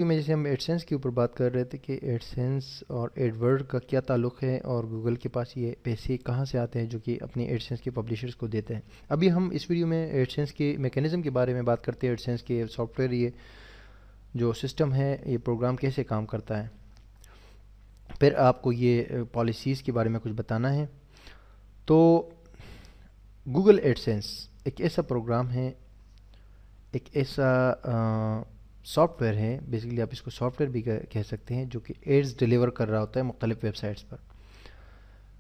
میں جیسے ہم ایڈسینس کے اوپر بات کر رہے تھے کہ ایڈسینس اور ایڈورڈ کا کیا تعلق ہے اور گوگل کے پاس یہ پیسے کہاں سے آتے ہیں جو کہ اپنے ایڈسینس کے پبلیشرز کو دیتے ہیں. ابھی ہم اس ویڈیو میں ایڈسینس کے میکینزم کے بارے میں بات کرتے ہیں. ایڈسینس کے سافٹ ویئر یہ جو سسٹم ہے یہ پروگرام کیسے کام کرتا ہے. پھر آپ کو یہ پالیسیز کے بارے میں کچھ بتانا ہے. تو گوگل ایڈسینس ایک ایسا پروگرام ہے، ایک ایسا سافٹ ویئر ہے، بیسیکلی آپ اس کو سافٹ ویئر بھی کہہ سکتے ہیں، جو کہ ایڈز ڈیلیور کر رہا ہوتا ہے مختلف ویب سائٹس پر.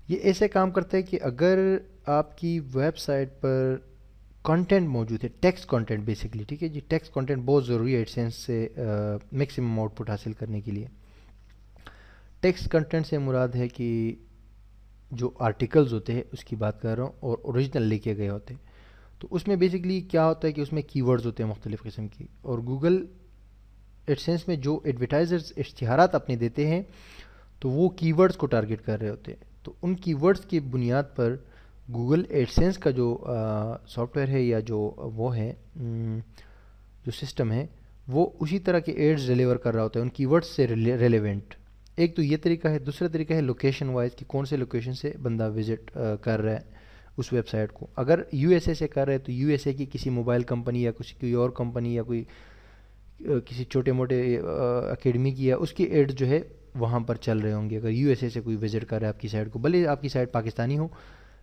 یہ ایسے کام کرتا ہے کہ اگر آپ کی ویب سائٹ پر کنٹینٹ موجود ہے، ٹیکسٹ کنٹینٹ بیسیکلی، ٹھیک ہے جی، ٹیکسٹ کنٹینٹ بہت ضروری ہے ایڈسینس سے میکسیمم آؤٹ پٹ حاصل کرنے کے لیے. ٹیکسٹ کنٹینٹ سے مراد ہے کہ جو آرٹیکلز ہوتے ہیں اس کی بات کر رہا ہوں، اور اوریجنل لکھے گئے ہوتے ہیں. تو اس میں بیسیکلی کیا ہوتا ہے کہ اس میں کی ورڈز ہوتے ہیں مختلف قسم کی، اور گوگل ایڈسینس میں جو ایڈورٹائزرز اشتہارات اپنے دیتے ہیں تو وہ کی ورڈز کو ٹارگٹ کر رہے ہوتے ہیں. تو ان کی ورڈز کی بنیاد پر گوگل ایڈسینس کا جو سافٹ ویئر ہے یا جو وہ ہے جو سسٹم ہے وہ اسی طرح کے ایڈز ڈیلیور کر رہا ہوتا ہے ان کی ورڈز سے ریلیونٹ. ایک تو یہ طریقہ ہے. دوسرا طریقہ ہے لوکیشن وائز کہ کون سے لوکیشن سے بندہ وزٹ کر رہا ہے اس ویب سائٹ کو. اگر یو ایس اے سے کر رہے ہیں تو یو ایس اے کی کسی موبائل کمپنی یا کوئی اور کمپنی یا کوئی کسی چھوٹے موٹے اکیڈمی کی یا اس کی ایڈ جو ہے وہاں پر چل رہے ہوں گے. اگر یو ایس اے سے کوئی وزٹ کر رہا ہے آپ کی سائٹ کو، بھلے آپ کی سائٹ پاکستانی ہو،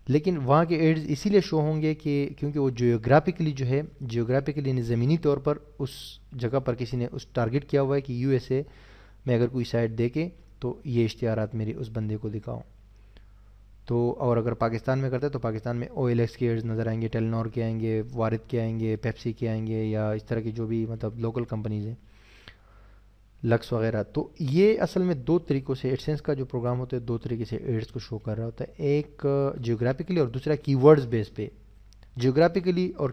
لیکن وہاں کے ایڈز اسی لیے شو ہوں گے کہ کیونکہ وہ جیوگرافکلی جو ہے، جیوگرافکلی یعنی زمینی طور پر اس جگہ پر کسی نے اس ٹارگٹ کیا ہوا ہے کہ یو ایس اے میں اگر کوئی سائٹ دیکھے تو یہ اشتہارات میرے اس بندے کو دکھاؤں. تو اور اگر پاکستان میں کرتا ہے تو پاکستان میں او ایل ایکس کے ایڈز نظر آئیں گے، ٹیلی نور کے آئیں گے، وارد کے آئیں گے، پیپسی کے آئیں گے، یا اس طرح کی جو بھی مطلب لوکل کمپنیز ہیں، لکس وغیرہ. تو یہ اصل میں دو طریقوں سے ایڈسینس کا جو پروگرام ہوتا ہے دو طریقے سے ایڈز کو شو کر رہا ہوتا ہے. ایک جیوگرافکلی اور دوسرا کی ورڈز بیس پہ. جیوگرافکلی اور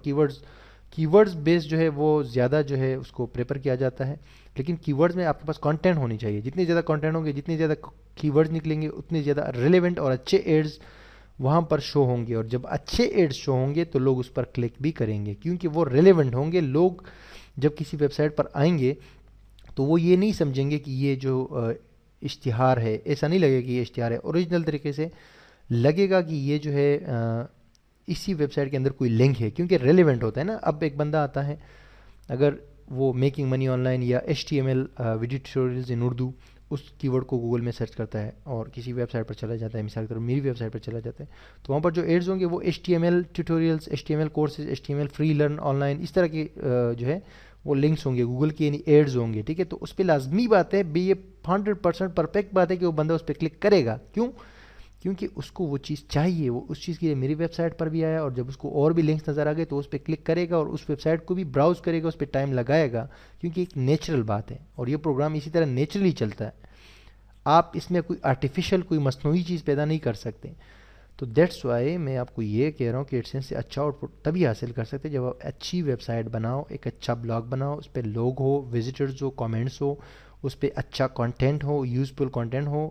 کی ورڈز بیس جو ہے وہ زیادہ جو ہے اس کو پریفر کیا جاتا ہے، لیکن کی ورڈز میں آپ کے پاس کانٹینٹ ہونی چاہیے. جتنے زیادہ کانٹینٹ ہوں گے، جتنے زیادہ کی ورڈز نکلیں گے، اتنے زیادہ ریلیونٹ اور اچھے ایڈز وہاں پر شو ہوں گے. اور جب اچھے ایڈز شو ہوں گے تو لوگ اس پر کلک بھی کریں گے کیونکہ وہ ریلیونٹ ہوں گے. لوگ جب کسی ویب سائٹ پر آئیں گے تو وہ یہ نہیں سمجھیں گے کہ یہ جو اشتہار ہے، ایسا نہیں لگے کہ یہ اشتہار ہے. اوریجنل طریقے سے لگے گا کہ یہ جو ہے اسی ویب سائٹ کے اندر کوئی لنک ہے کیونکہ ریلیونٹ ہوتا ہے نا. اب ایک بندہ آتا ہے، اگر وہ میکنگ منی آن لائن یا H T M L video tutorials in Urdu اس کی ورڈ کو گوگل میں سرچ کرتا ہے اور کسی ویب سائٹ پر چلا جاتا ہے، مثال کے طور پر میری ویب سائٹ پر چلا جاتا ہے، تو وہاں پر جو ایڈز ہوں گے وہ H T M L tutorials, H T M L courses, H T M L free learn online, اس طرح کی جو ہے وہ لنکس ہوں گے گوگل کے، یعنی ایڈز ہوں گے. ٹھیک ہے، تو اس پہ لازمی بات ہے بھی، یہ 100% پرفیکٹ بات ہے کہ وہ بندہ اس پہ کلک کرے گا. کیوں؟ کیونکہ اس کو وہ چیز چاہیے. وہ اس چیز کے لیے میری ویب سائٹ پر بھی آیا، اور جب اس کو اور بھی لنکس نظر آ گئے تو اس پہ کلک کرے گا اور اس ویب سائٹ کو بھی براؤز کرے گا، اس پہ ٹائم لگائے گا کیونکہ ایک نیچرل بات ہے. اور یہ پروگرام اسی طرح نیچرلی چلتا ہے. آپ اس میں کوئی آرٹیفیشل کوئی مصنوعی چیز پیدا نہیں کر سکتے. تو دیٹس وائی میں آپ کو یہ کہہ رہا ہوں کہ ایڈسینس سے اچھا آؤٹ پٹ تبھی حاصل کر سکتے جب آپ اچھی ویب سائٹ بناؤ، ایک اچھا بلاگ بناؤ، اس پہ لوگ ہو، وزٹرز ہو، کامنٹس ہو، اس پہ اچھا کانٹینٹ ہو، یوزفل کانٹینٹ ہو،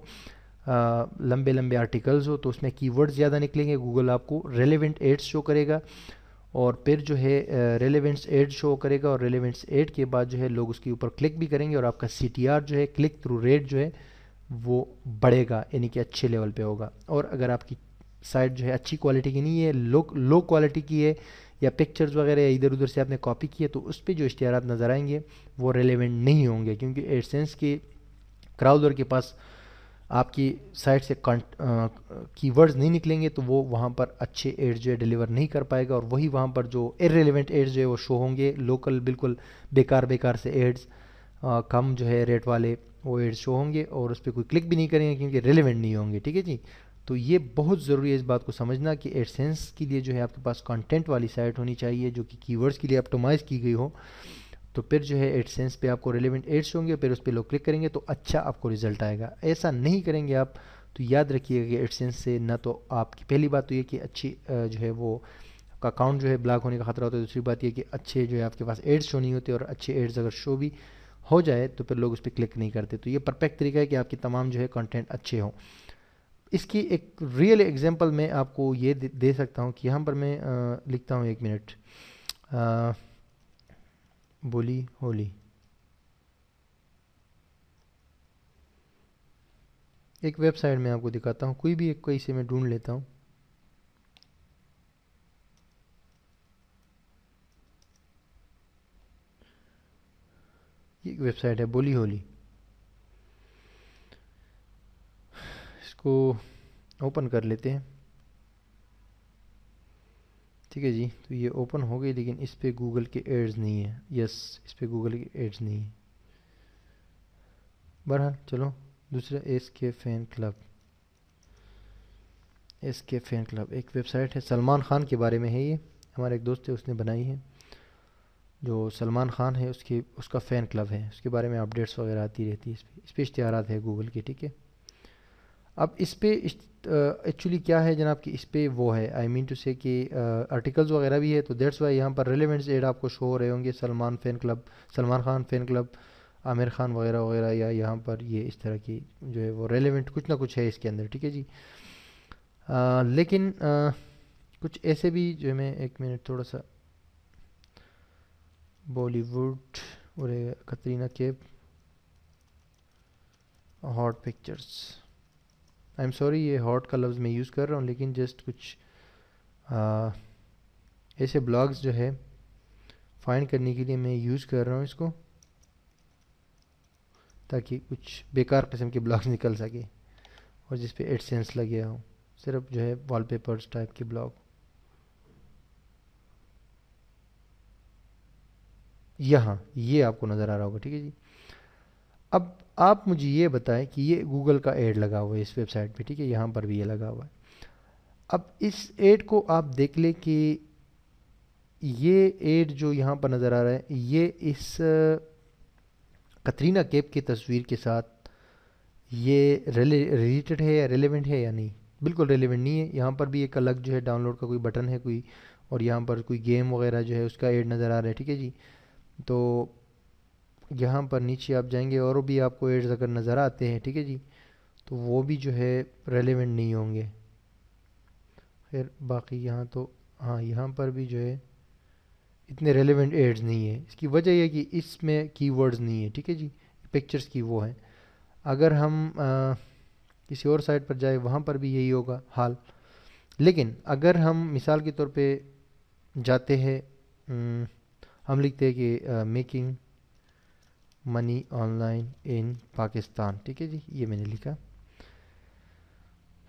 لمبے لمبے آرٹیکلز ہو، تو اس میں کی ورڈ زیادہ نکلیں گے. گوگل آپ کو ریلیونٹ ایڈز شو کرے گا، اور پھر جو ہے ریلیونٹس ایڈ شو کرے گا، اور ریلیونٹس ایڈ کے بعد جو ہے لوگ اس کے اوپر کلک بھی کریں گے، اور آپ کا سی ٹی آر جو ہے، کلک تھرو ریٹ جو ہے وہ بڑھے گا، یعنی کہ اچھے لیول پہ ہوگا. اور اگر آپ کی سائٹ جو ہے اچھی کوالٹی کی نہیں ہے، لو کوالٹی کی ہے، یا پکچرز وغیرہ یا ادھر ادھر سے آپ نے کاپی کی ہے، تو اس پہ جو اشتہارات نظر آئیں گے وہ ریلیونٹ نہیں ہوں گے کیونکہ ایڈسینس کے کراؤزر کے پاس آپ کی سائٹ سے کی ورڈز نہیں نکلیں گے تو وہ وہاں پر اچھے ایڈز جو ہے ڈیلیور نہیں کر پائے گا. اور وہی وہاں پر جو ارریلیونٹ ایڈز جو ہے وہ شو ہوں گے، لوکل بالکل بیکار سے ایڈز، کم جو ہے ریٹ والے وہ ایڈز شو ہوں گے، اور اس پہ کوئی کلک بھی نہیں کریں گے کیونکہ ریلیونٹ نہیں ہوں گے. ٹھیک ہے جی. تو یہ بہت ضروری ہے اس بات کو سمجھنا کہ ایڈسینس کے لیے جو ہے آپ کے پاس کانٹینٹ والی سائٹ ہونی چاہیے جو کہ کی ورڈز کے لیے اپٹومائز کی گئی ہو. تو پھر جو ہے ایڈسینس پہ آپ کو ریلیونٹ ایڈس ہوں گے، پھر اس پہ لوگ کلک کریں گے تو اچھا آپ کو رزلٹ آئے گا. ایسا نہیں کریں گے آپ تو یاد رکھیے گا کہ ایڈسینس سے نہ تو آپ کی پہلی بات تو یہ کہ اچھی جو ہے وہ کا اکاؤنٹ جو ہے بلاک ہونے کا خطرہ ہوتا ہے. دوسری بات یہ کہ اچھے جو ہے آپ کے پاس ایڈس شو نہیں ہوتے، اور اچھے ایڈز اگر شو بھی ہو جائے تو پھر لوگ اس پہ کلک نہیں کرتے. تو یہ پرفیکٹ طریقہ ہے کہ آپ کی تمام جو ہے کنٹینٹ اچھے ہوں. اس کی ایک ریئل ایگزامپل میں آپ کو یہ دے سکتا ہوں کہ یہاں پر میں لکھتا ہوں، ایک منٹ، بولی ہولی ایک ویب سائٹ میں آپ کو دکھاتا ہوں، کوئی بھی ایک کوئی سے میں ڈھونڈ لیتا ہوں. یہ ایک ویب سائٹ ہے بولی ہولی، اس کو اوپن کر لیتے ہیں. ٹھیک ہے جی، تو یہ اوپن ہو گئی، لیکن اس پہ گوگل کے ایڈز نہیں ہیں. یس، اس پہ گوگل کے ایڈز نہیں ہیں. بہرحال چلو دوسرا ایس کے فین کلب. ایس کے فین کلب ایک ویب سائٹ ہے، سلمان خان کے بارے میں ہے. یہ ہمارا ایک دوست ہے، اس نے بنائی ہے. جو سلمان خان ہے اس کا فین کلب ہے، اس کے بارے میں اپڈیٹس وغیرہ آتی رہتی ہے. اس پہ اشتہارات ہے گوگل کے. ٹھیک ہے، اب اس پہ ایکچولی کیا ہے جناب کہ اس پہ وہ ہے، آئی مین ٹو سے کہ آرٹیکلز وغیرہ بھی ہے، تو دیٹس وائی یہاں پر ریلیونٹس ایڈ آپ کو شو ہو رہے ہوں گے. Salman fan club, Salman Khan fan club, Aamir Khan وغیرہ وغیرہ، یا یہاں پر یہ اس طرح کی جو ہے وہ ریلیونٹ کچھ نہ کچھ ہے اس کے اندر. ٹھیک ہے جی، لیکن کچھ ایسے بھی جو ہے، میں ایک منٹ تھوڑا سا بالی ووڈ اور Katrina Kaif hot pictures. I am sorry یہ ہاٹ کا لفظ میں یوز کر رہا ہوں، لیکن جسٹ کچھ ایسے بلاگز جو ہے فائنڈ کرنے کے لیے میں یوز کر رہا ہوں اس کو، تاکہ کچھ بیکار قسم کے بلاگز نکل سکے اور جس پہ ایڈ سینس لگے ہوں، صرف جو ہے وال پیپرز ٹائپ کے بلاگ. یہاں یہ آپ کو نظر آ رہا ہوگا. ٹھیک ہے جی، اب آپ مجھے یہ بتائیں کہ یہ گوگل کا ایڈ لگا ہوا ہے اس ویب سائٹ پہ. ٹھیک ہے، یہاں پر بھی یہ لگا ہوا ہے. اب اس ایڈ کو آپ دیکھ لیں کہ یہ ایڈ جو یہاں پر نظر آ رہا ہے، یہ اس کترینہ کیف کی تصویر کے ساتھ یہ ریلیٹڈ ہے یا ریلیونٹ ہے یا نہیں. بالکل ریلیونٹ نہیں ہے. یہاں پر بھی ایک الگ جو ہے ڈاؤن لوڈ کا کوئی بٹن ہے کوئی، اور یہاں پر کوئی گیم وغیرہ جو ہے اس کا ایڈ نظر آ رہا ہے. ٹھیک ہے جی، تو یہاں پر نیچے آپ جائیں گے اور بھی آپ کو ایڈز اگر نظر آتے ہیں، ٹھیک ہے جی، تو وہ بھی جو ہے ریلیونٹ نہیں ہوں گے. پھر باقی یہاں تو ہاں، یہاں پر بھی جو ہے اتنے ریلیونٹ ایڈز نہیں ہیں. اس کی وجہ یہ کہ اس میں کی ورڈز نہیں ہے. ٹھیک ہے جی، پکچرز کی وہ ہیں. اگر ہم کسی اور سائٹ پر جائے وہاں پر بھی یہی ہوگا حال. لیکن اگر ہم مثال کے طور پہ جاتے ہیں، ہم لکھتے ہیں کہ میکنگ منی آن لائن ان پاکستان. ٹھیک ہے جی، یہ میں نے لکھا.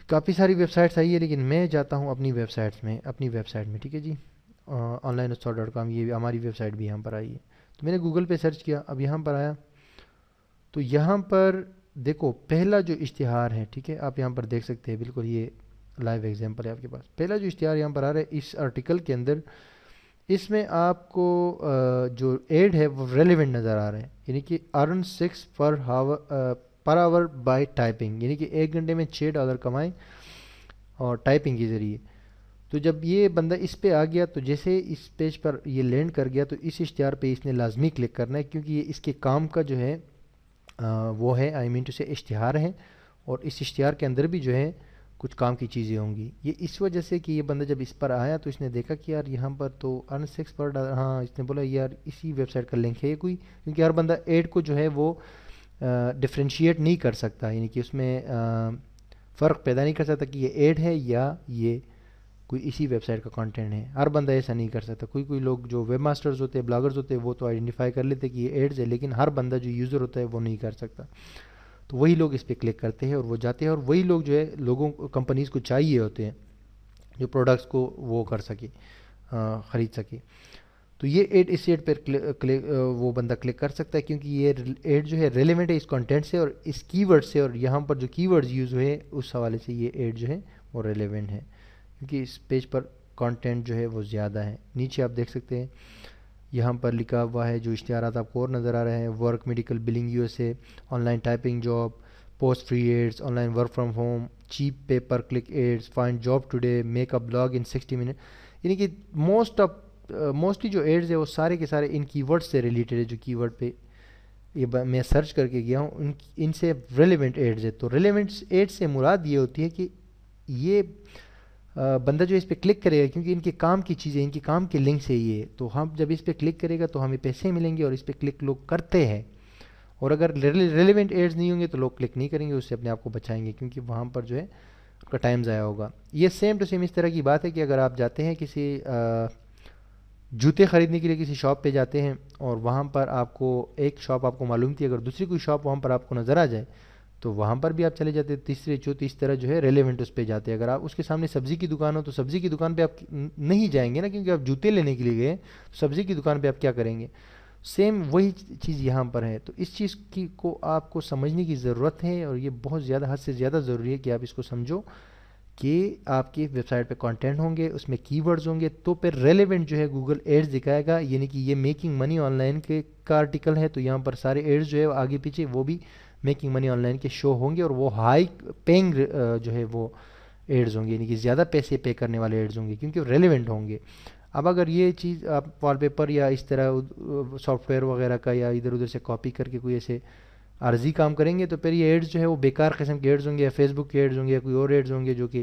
کافی ساری ویب سائٹس آئی ہے، لیکن میں جاتا ہوں اپنی ویب سائٹ میں. ٹھیک ہے جی، online.com، یہ ہماری ویب سائٹ بھی یہاں پر آئی ہے. تو میں نے گوگل پہ سرچ کیا، اب یہاں پر آیا تو یہاں پر دیکھو پہلا جو اشتہار ہے، ٹھیک ہے، آپ یہاں پر دیکھ سکتے ہیں، بالکل یہ لائیو ایگزامپل ہے آپ کے پاس. پہلا جو اشتہار یہاں پر آ رہا ہے اس آرٹیکل کے اندر، اس میں آپ کو جو ایڈ ہے وہ ریلیونٹ نظر آ رہا ہے. یعنی کہ ارن 6 پر آور بائی ٹائپنگ، یعنی کہ 1 گھنٹے میں $6 کمائیں اور ٹائپنگ کے ذریعے. تو جب یہ بندہ اس پہ آ گیا تو جیسے اس پیج پر یہ لینڈ کر گیا تو اس اشتہار پہ اس نے لازمی کلک کرنا ہے، کیونکہ یہ اس کے کام کا جو ہے وہ ہے، آئی مین ٹو سے اشتہار ہے، اور اس اشتہار کے اندر بھی جو ہے کچھ کام کی چیزیں ہوں گی. یہ اس وجہ سے کہ یہ بندہ جب اس پر آیا تو اس نے دیکھا کہ یار یہاں پر تو ارن 6 پر ہاں، اس نے بولا یار اسی ویب سائٹ کا لنک ہے یہ کوئی، کیونکہ ہر بندہ ایڈ کو جو ہے وہ ڈفرینشیٹ نہیں کر سکتا، یعنی کہ اس میں فرق پیدا نہیں کر سکتا کہ یہ ایڈ ہے یا یہ کوئی اسی ویب سائٹ کا کانٹینٹ ہے. ہر بندہ ایسا نہیں کر سکتا. کوئی لوگ جو ویب ماسٹرز ہوتے ہیں، بلاگرز ہوتے ہیں، وہ تو آئیڈینٹیفائی کر لیتے کہ یہ ایڈز ہے، لیکن ہر بندہ جو یوزر ہوتا ہے وہ نہیں کر سکتا. تو وہی لوگ اس پہ کلک کرتے ہیں اور وہ جاتے ہیں، اور وہی لوگ جو ہے لوگوں کمپنیز کو چاہیے ہوتے ہیں جو پروڈکٹس کو وہ کر سکے، خرید سکے. تو یہ ایڈ اس ایڈ پر وہ بندہ کلک کر سکتا ہے، کیونکہ یہ ایڈ جو ہے ریلیونٹ ہے اس کانٹینٹ سے اور اس کی ورڈ سے، اور یہاں پر جو کی ورڈز یوز ہوئے اس حوالے سے یہ ایڈ جو ہے وہ ریلیونٹ ہے، کیونکہ اس پیج پر کانٹینٹ جو ہے وہ زیادہ ہے. نیچے آپ دیکھ سکتے ہیں یہاں پر لکھا ہوا ہے جو اشتہارات آپ کو اور نظر آ رہے ہیں: work, medical, billing USA، online typing job, post free ads, online work from home, cheap pay پر click ads, find job today, make a blog in 60 minute. یعنی کہ موسٹلی جو ایڈز ہے وہ سارے کے سارے ان کی ورڈ سے ریلیٹڈ ہے. جو کی ورڈ پہ یہ میں سرچ کر کے گیا ہوں ان سے ریلیونٹ ایڈز ہے. تو ریلیونٹ ایڈ سے مراد یہ ہوتی ہے کہ یہ بندہ جو اس پہ کلک کرے گا، کیونکہ ان کے کام کی چیزیں، ان کے کام کے لنک سے یہ، تو ہم جب اس پہ کلک کرے گا تو ہمیں پیسے ملیں گے، اور اس پہ کلک لوگ کرتے ہیں اور اگر ریلیونٹ ایڈز نہیں ہوں گے تو لوگ کلک نہیں کریں گے، اس سے اپنے آپ کو بچائیں گے، کیونکہ وہاں پر جو ہے ان کا ٹائم ضائع ہوگا۔ یہ سیم ٹو سیم اس طرح کی بات ہے کہ اگر آپ جاتے ہیں کسی جوتے خریدنے کے لیے کسی شاپ پہ جاتے ہیں، اور وہاں پر آپ کو ایک شاپ آپ کو معلوم تھی، اگر دوسری کوئی شاپ وہاں پر آپ کو نظر آ جائے تو وہاں پر بھی آپ چلے جاتے، تیسرے چوتھی اس طرح جو ہے ریلیونٹ اس پہ جاتے ہیں۔ اگر آپ اس کے سامنے سبزی کی دکان ہو تو سبزی کی دکان پہ آپ نہیں جائیں گے نا، کیونکہ آپ جوتے لینے کے لیے گئے، تو سبزی کی دکان پہ آپ کیا کریں گے؟ سیم وہی چیز یہاں پر ہے۔ تو اس چیز کی کو آپ کو سمجھنے کی ضرورت ہے، اور یہ بہت زیادہ حد سے زیادہ ضروری ہے کہ آپ اس کو سمجھو کہ آپ کی ویب سائٹ پہ کانٹینٹ ہوں گے، اس میں کی ورڈز ہوں گے، تو پھر ریلیونٹ جو ہے گوگل ایڈز دکھائے گا، یعنی کہ یہ میکنگ منی آن لائن کے کا آرٹیکل ہے، تو یہاں پر سارے ایڈز جو ہے آگے پیچھے وہ بھی میکنگ منی آن لائن کے شو ہوں گے، اور وہ ہائی پینگ جو ہے وہ ایڈز ہوں گے، یعنی کہ زیادہ پیسے پے کرنے والے ایڈز ہوں گے، کیونکہ ریلیونٹ ہوں گے۔ اب اگر یہ چیز آپ وال پیپر یا اس طرح سافٹ ویئر وغیرہ کا یا ادھر ادھر سے کاپی کر کے کوئی ایسے عارضی کام کریں گے، تو پھر یہ ایڈز جو ہے وہ بیکار قسم کے ایڈز ہوں گے، یا فیس بک کے ایڈز ہوں گے، یا کوئی اور ایڈز ہوں گے جو کہ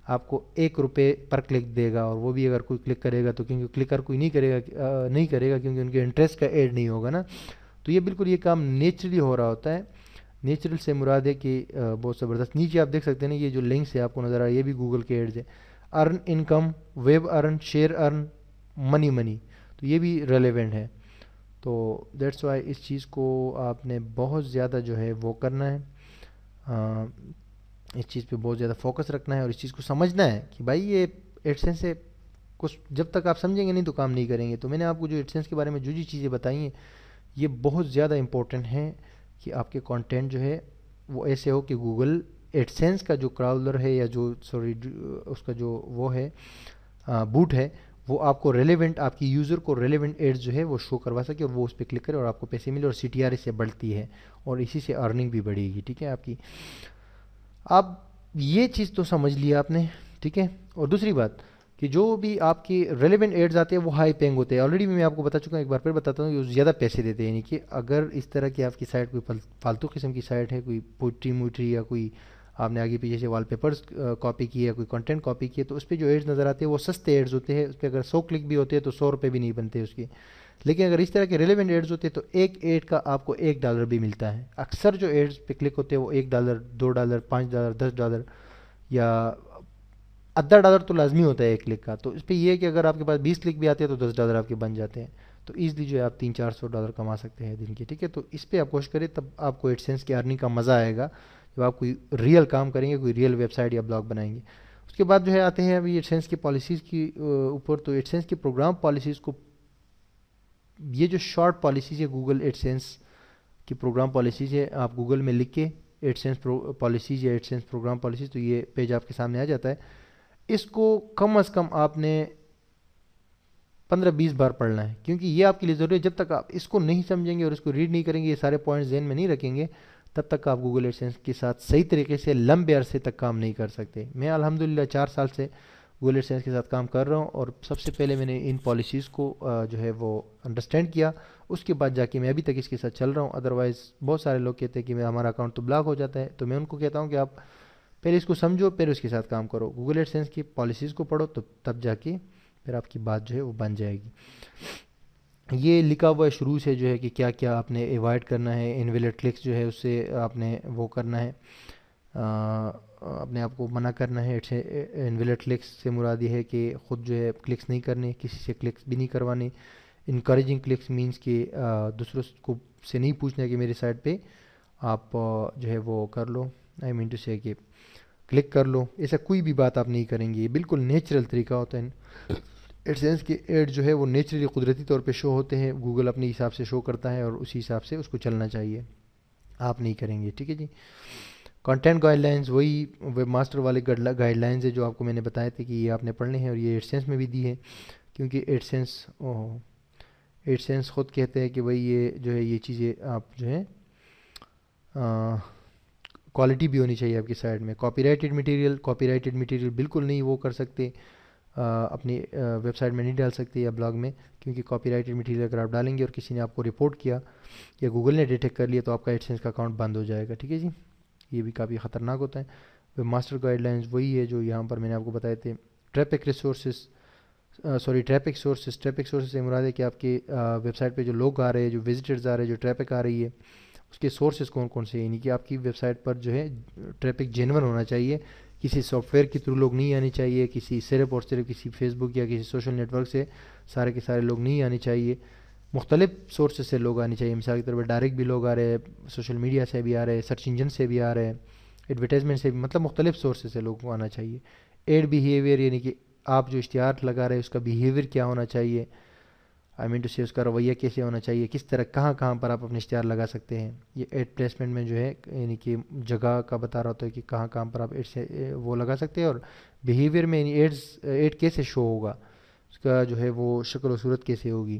آپ کو 1 روپے پر کلک دے گا، اور وہ بھی اگر کوئی کلک کرے گا تو کیونکہ کلکر کوئی نہیں کرے گا کیونکہ ان کے انٹرسٹ کا ایڈ نہیں ہوگا نا۔ تو یہ بالکل یہ کام نیچرلی ہو رہا ہوتا ہے۔ نیچرل سے مراد ہے کہ بہت زبردست، نیچے آپ دیکھ سکتے ہیں نا، یہ جو لنکس ہے آپ کو نظر آ رہا ہے، یہ بھی گوگل کے ایڈز ہیں۔ ارن انکم، ویب ارن، شیئر ارن، منی، تو یہ بھی ریلیونٹ ہے۔ تو دیٹس وائی اس چیز کو آپ نے بہت زیادہ جو ہے وہ کرنا ہے، اس چیز پہ بہت زیادہ فوکس رکھنا ہے، اور اس چیز کو سمجھنا ہے کہ بھائی یہ ایڈسنس سے کچھ جب تک آپ سمجھیں گے نہیں تو کام نہیں کریں گے۔ تو میں نے آپ کو جو ایڈسنس کے بارے میں جو چیزیں بتائی ہیں یہ بہت زیادہ امپورٹنٹ ہیں کہ آپ کے کانٹینٹ جو ہے وہ ایسے ہو کہ گوگل ایڈسنس کا جو کراولر ہے، یا جو اس کا جو وہ ہے بوٹ ہے، وہ آپ کو ریلیونٹ، آپ کی یوزر کو ریلیونٹ ایڈز جو ہے وہ شو کروا سکے، اور وہ اس پہ کلک کرے اور آپ کو پیسے ملے، اور سی ٹی آر اس سے بڑھتی ہے، اور اسی سے ارننگ بھی بڑھے گی، ٹھیک ہے آپ کی۔ اب یہ چیز تو سمجھ لیا آپ نے، ٹھیک ہے۔ اور دوسری بات کہ جو بھی آپ کی ریلیونٹ ایڈز آتے ہیں وہ ہائی پینگ ہوتے ہیں، آلریڈی میں آپ کو بتا چکا ہوں، ایک بار پھر بتاتا ہوں کہ وہ زیادہ پیسے دیتے ہیں، یعنی کہ اگر اس طرح کی آپ کی سائٹ کوئی فالتو قسم کی سائٹ ہے، کوئی پوئٹری موٹری، یا کوئی آپ نے آگے پیچھے سے وال پیپرز کاپی کیے، یا کوئی کنٹینٹ کاپی کیے، تو اس پہ جو ایڈز نظر آتے ہیں وہ سستے ایڈز ہوتے ہیں، اس پہ اگر 100 کلک بھی ہوتے ہیں تو 100 روپے بھی نہیں بنتے اس کے۔ لیکن اگر اس طرح کے ریلیونٹ ایڈز ہوتے ہیں تو ایک ایڈ کا آپ کو $1 بھی ملتا ہے۔ اکثر جو ایڈز پہ کلک ہوتے ہیں وہ $1، $2، $5، $10، یا $0.5 تو لازمی ہوتا ہے ایک کلک کا۔ تو اس پہ یہ ہے کہ اگر آپ کے پاس 20 کلک بھی آتے ہیں تو $10 آپ کے بن جاتے ہیں، تو ایزلی جو ہے آپ $300-400 کما سکتے ہیں دن کے، ٹھیک ہے۔ تو اس پہ آپ کوشش کریں، تب آپ کو ایڈسنس کی ارننگ کا مزہ آئے گا جب آپ کوئی ریئل کام کریں گے، کوئی ریئل ویب سائٹ یا بلاگ بنائیں گے۔ اس کے بعد جو ہے آتے ہیں ابھی ایڈسنس کی پالیسیز کی اوپر۔ تو ایڈسنس کی پروگرام پالیسیز کو، یہ جو شارٹ پالیسیز ہے گوگل ایڈسنس کی پروگرام پالیسیز ہے، آپ گوگل میں لکھ کے ایڈسنس پالیسیز یا ایڈسنس پروگرام پالیسیز، تو یہ پیج آپ کے سامنے آ جاتا ہے۔ اس کو کم از کم آپ نے 15-20 بار پڑھنا ہے، کیونکہ یہ آپ کے لیے ضروری ہے۔ جب تک آپ اس کو نہیں سمجھیں گے اور اس کو ریڈ نہیں کریں گے، یہ سارے پوائنٹس ذہن میں نہیں رکھیں گے، تب تک آپ گوگل ایڈسنس کے ساتھ صحیح طریقے سے لمبے عرصے تک کام نہیں کر سکتے۔ میں الحمدللہ 4 سال سے گوگل ایڈسنس کے ساتھ کام کر رہا ہوں، اور سب سے پہلے میں نے ان پالیسیز کو جو ہے وہ انڈرسٹینڈ کیا، اس کے بعد جا کے میں ابھی تک اس کے ساتھ چل رہا ہوں۔ ادروائز بہت سارے لوگ کہتے ہیں کہ ہمارا اکاؤنٹ تو بلاک ہو جاتا ہے، تو میں ان کو کہتا ہوں کہ آپ پہلے اس کو سمجھو، پھر اس کے ساتھ کام کرو، گوگل ایڈسنس کی پالیسیز کو پڑھو، تو تب جا کے پھر آپ کی بات جو ہے وہ بن جائے گی۔ یہ لکھا ہوا ہے شروع سے جو ہے کہ کیا کیا آپ نے ایوائڈ کرنا ہے، انویلڈ کلکس جو ہے اس سے آپ نے وہ کرنا ہے، اپنے آپ کو منع کرنا ہے۔ انویلڈ کلکس سے مراد یہ ہے کہ خود جو ہے کلکس نہیں کرنے، کسی سے کلکس بھی نہیں کروانے۔ انکریجنگ کلکس مینس کہ دوسروں کو سے نہیں پوچھنا کہ میری سائٹ پہ آپ جو ہے وہ کر لو، آئی مین ٹو سے کہ کلک کر لو، ایسا کوئی بھی بات آپ نہیں کریں گے۔ یہ بالکل نیچرل طریقہ ہوتا ہے۔ ایڈسنس کے ایڈ جو ہے وہ نیچرلی قدرتی طور پہ شو ہوتے ہیں، گوگل اپنے حساب سے شو کرتا ہے، اور اسی حساب سے اس کو چلنا چاہیے، آپ نہیں کریں گے، ٹھیک ہے جی۔ کنٹینٹ گائیڈ لائنز وہی ویب ماسٹر والے گائیڈ لائنز ہے جو آپ کو میں نے بتایا تھے کہ یہ آپ نے پڑھنے ہیں، اور یہ ایڈسنس میں بھی دی ہے، کیونکہ ایڈسنس خود کہتے ہیں کہ بھئی یہ جو ہے یہ چیزیں آپ جو ہے کوالٹی بھی ہونی چاہیے آپ کی سائٹ میں۔ کاپی رائٹڈ مٹیریل بالکل نہیں وہ کر سکتے، اپنی ویب سائٹ میں نہیں ڈال سکتے یا بلاگ میں، کیونکہ کاپی رائٹڈ مٹیریل اگر آپ ڈالیں گے اور کسی نے آپ کو رپورٹ کیا یا گوگل نے ڈیٹیکٹ کر لیا تو آپ کا ایڈسنس کا اکاؤنٹ بند ہو جائے گا، ٹھیک ہے جی۔ یہ بھی کافی خطرناک ہوتا ہے۔ ویب ماسٹر گائیڈ لائنز وہی ہے جو یہاں پر میں نے آپ کو بتائے تھے۔ ٹریفک سورسز سے مراد ہے کہ آپ کے ویب سائٹ پہ جو لوگ آ رہے ہیں، جو وزٹرز آ رہے ہیں، جو ٹریفک آ رہی ہے، اس کے سورسز کون کون سے ہیں، یعنی کہ آپ کی ویب سائٹ پر جو ہے ٹریفک جینون ہونا چاہیے، کسی سافٹ ویئر کے تھرو لوگ نہیں آنے چاہیے، کسی صرف اور صرف کسی فیس بک یا کسی سوشل نیٹ ورک سے سارے کے سارے لوگ نہیں آنے چاہیے، مختلف سورسز سے لوگ آنے چاہیے. مثال کے طور پر ڈائریکٹ بھی لوگ آ رہے ہیں، سوشل میڈیا سے بھی آ رہے ہیں، سرچ انجن سے بھی آ رہے ہیں، ایڈورٹائزمنٹ سے بھی، مطلب مختلف سورسز سے لوگوں کو آنا چاہیے. ایڈ بیہیویئر یعنی کہ آپ جو اشتہار لگا رہے ہیں اس کا بیہیویئر کیا ہونا چاہیے، آئی مین ٹو سے اس کا رویہ کیسے ہونا چاہیے، کس طرح کہاں کہاں پر آپ اپنے اشتہار لگا سکتے ہیں. یہ ایڈ پلیسمنٹ میں جو ہے یعنی کہ جگہ کا بتا رہا ہوتا ہے کہ کہاں کہاں پر آپ ایڈ سے وہ لگا سکتے ہیں. اور بیہیویئر میں یعنی ایڈ کیسے شو ہوگا، اس کا جو ہے وہ شکل و صورت کیسے ہوگی.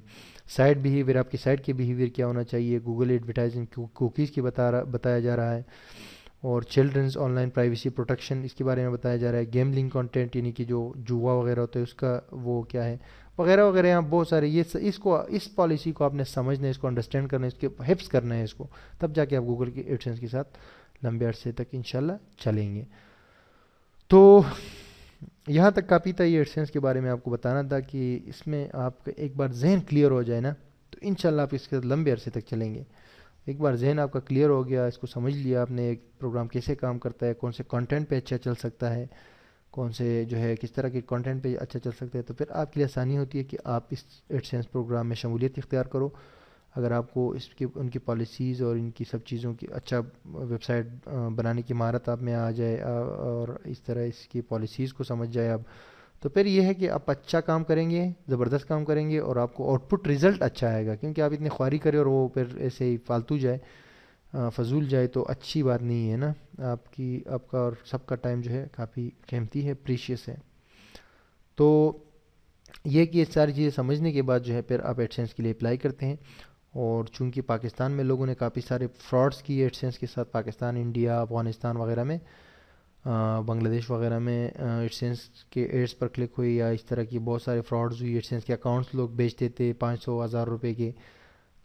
سائٹ بیہیویئر، آپ کی سائٹ کے بیہیویئر کیا ہونا چاہیے. گوگل ایڈورٹائزنگ کوکیز کی بتایا جا رہا ہے. اور children's online privacy protection اس کے بارے میں بتایا جا رہا ہے. گیملنگ کانٹینٹ یعنی کہ جو جوا وغیرہ ہوتا ہے اس کا وہ کیا ہے وغیرہ وغیرہ. یہاں بہت سارے اس پالیسی کو آپ نے سمجھنا ہے، اس کو انڈرسٹینڈ کرنا ہے، اس کے حفظ کرنا ہے اس کو، تب جا کے آپ گوگل کے ایڈسنس کے ساتھ لمبے عرصے تک انشاءاللہ چلیں گے. تو یہاں تک کافی تھا یہ ایڈسنس کے بارے میں آپ کو بتانا تھا کہ اس میں آپ کا ایک بار ذہن کلیئر ہو جائے نا تو انشاءاللہ آپ اس کے ساتھ لمبے عرصے تک چلیں گے. ایک بار ذہن آپ کا کلیئر ہو گیا، اس کو سمجھ لیا آپ نے، ایک پروگرام کیسے کام کرتا ہے، کون سے کانٹینٹ پہ اچھا چل سکتا ہے، کون سے جو ہے کس طرح کے کانٹینٹ پہ اچھا چل سکتا ہے، تو پھر آپ کے لیے آسانی ہوتی ہے کہ آپ اس ایڈسنس پروگرام میں شمولیت اختیار کرو. اگر آپ کو ان کی پالیسیز اور ان کی سب چیزوں کی اچھا ویب سائٹ بنانے کی مہارت آپ میں آ جائے اور اس طرح اس کی پالیسیز کو سمجھ جائے آپ، تو پھر یہ ہے کہ آپ اچھا کام کریں گے، زبردست کام کریں گے، اور آپ کو آؤٹ پٹ رزلٹ اچھا آئے گا. کیونکہ آپ اتنی خواری کریں اور وہ پھر ایسے ہی فالتو جائے، فضول جائے، تو اچھی بات نہیں ہے نا. آپ کا اور سب کا ٹائم جو ہے کافی قیمتی ہے، پریشیس ہے. تو یہ کہ یہ ساری چیزیں سمجھنے کے بعد جو ہے پھر آپ ایڈسنس کے لیے اپلائی کرتے ہیں. اور چونکہ پاکستان میں لوگوں نے کافی سارے فراڈز کیے ایڈسنس کے ساتھ، پاکستان، انڈیا، افغانستان وغیرہ میں، بنگلہ دیش وغیرہ میں ایڈسنس کے ایڈس پر کلک ہوئی یا اس طرح کی بہت سارے فراڈز ہوئی. ایڈسنس کے اکاؤنٹس لوگ بیچتے تھے 500,000 روپے کے،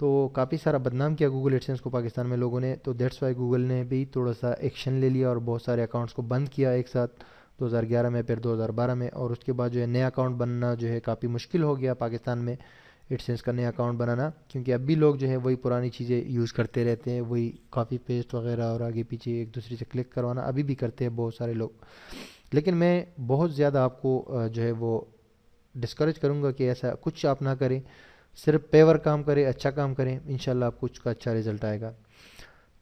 تو کافی سارا بدنام کیا گوگل ایڈسنس کو پاکستان میں لوگوں نے. تو دیٹس وائی گوگل نے بھی تھوڑا سا ایکشن لے لیا اور بہت سارے اکاؤنٹس کو بند کیا ایک ساتھ 2011 میں، پھر 2012 میں. اور اس کے بعد جو ہے نیا اکاؤنٹ بننا جو ہے کافی مشکل ہو گیا پاکستان میں، ایڈسنس کا نیا اکاؤنٹ بنانا، کیونکہ اب بھی لوگ جو ہے وہی پرانی چیزیں یوز کرتے رہتے ہیں، وہی کاپی پیسٹ وغیرہ اور آگے پیچھے ایک دوسرے سے کلک کروانا ابھی بھی کرتے ہیں بہت سارے لوگ. لیکن میں بہت زیادہ آپ کو جو ہے وہ ڈسکریج کروں گا کہ ایسا کچھ آپ نہ کریں، صرف پیور کام کریں، اچھا کام کریں، انشاءاللہ آپ کو اس کا اچھا رزلٹ آئے گا.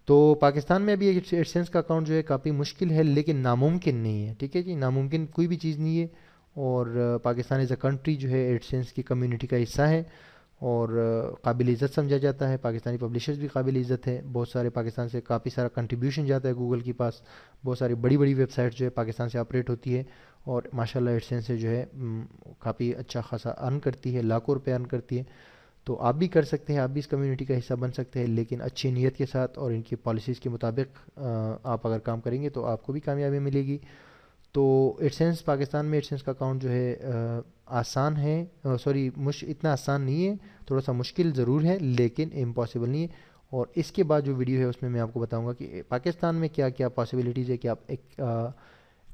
تو پاکستان میں بھی ایڈسنس کا اکاؤنٹ جو ہے کافی مشکل ہے لیکن ناممکن نہیں ہے. ٹھیک ہے جی، ناممکن کوئی بھی چیز نہیں ہے. اور پاکستان ایز اے کنٹری جو ہے ایڈسنس کی کمیونٹی کا حصہ ہے اور قابل عزت سمجھا جاتا ہے. پاکستانی پبلیشرز بھی قابل عزت ہے، بہت سارے پاکستان سے کافی سارا کنٹریبیوشن جاتا ہے گوگل کے پاس. بہت ساری بڑی بڑی ویب سائٹ جو ہے پاکستان سے آپریٹ ہوتی ہے اور ماشاءاللہ ایڈسنس سے جو ہے کافی اچھا خاصا ارن کرتی ہے، لاکھوں روپے ارن کرتی ہے. تو آپ بھی کر سکتے ہیں، آپ بھی اس کمیونٹی کا حصہ بن سکتے ہیں، لیکن اچھی نیت کے ساتھ اور ان کی پالیسیز کے مطابق آپ اگر کام کریں گے تو آپ کو بھی کامیابی ملے گی. تو ایڈسنس پاکستان میں ایڈسنس کا اکاؤنٹ جو ہے آسان ہے، سوری اتنا آسان نہیں ہے، تھوڑا سا مشکل ضرور ہے لیکن امپاسبل نہیں ہے. اور اس کے بعد جو ویڈیو ہے اس میں آپ کو بتاؤں گا کہ پاکستان میں کیا کیا پاسبلٹیز ہے کہ آپ ایک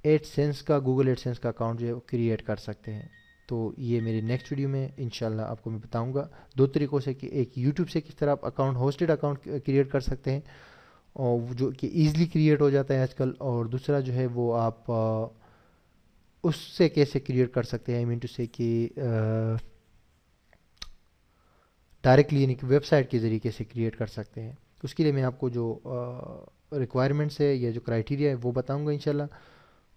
ایڈسنس کا گوگل ایڈسنس کا اکاؤنٹ جو ہے وہ کریٹ کر سکتے ہیں. تو یہ میری نیکسٹ ویڈیو میں انشاءاللہ آپ کو میں بتاؤں گا 2 طریقوں سے، کہ ایک یوٹیوب سے کس طرح آپ اکاؤنٹ ہوسٹڈ اکاؤنٹ کریٹ کر سکتے ہیں اور جو کہ ایزلی کریٹ ہو جاتا ہے آج کل، اور دوسرا جو ہے وہ آپ اس سے کیسے کریٹ کر سکتے ہیں، آئی مین ٹو سے کہ ڈائریکٹلی یعنی کہ ویب سائٹ کے ذریعے کیسے کریٹ کر سکتے ہیں. اس کے لیے میں آپ کو جو ریکوائرمنٹس ہے یا جو کرائٹیریا ہے وہ بتاؤں گا انشاءاللہ،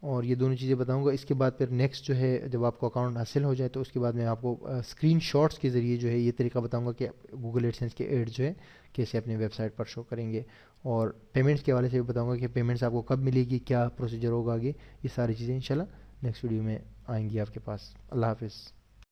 اور یہ دونوں چیزیں بتاؤں گا. اس کے بعد پھر نیکسٹ جو ہے جب آپ کو اکاؤنٹ حاصل ہو جائے تو اس کے بعد میں آپ کو اسکرین شاٹس کے ذریعے جو ہے یہ طریقہ بتاؤں گا کہ گوگل ایڈسنس کے ایڈ جو ہے کیسے اپنے ویب سائٹ پر شو کریں گے. اور پیمنٹس کے حوالے سے بھی بتاؤں گا کہ پیمنٹس آپ کو کب ملے گی، کیا پروسیجر ہوگا آگے. یہ ساری چیزیں انشاءاللہ نیکسٹ ویڈیو میں آئیں گی آپ کے پاس. اللہ حافظ.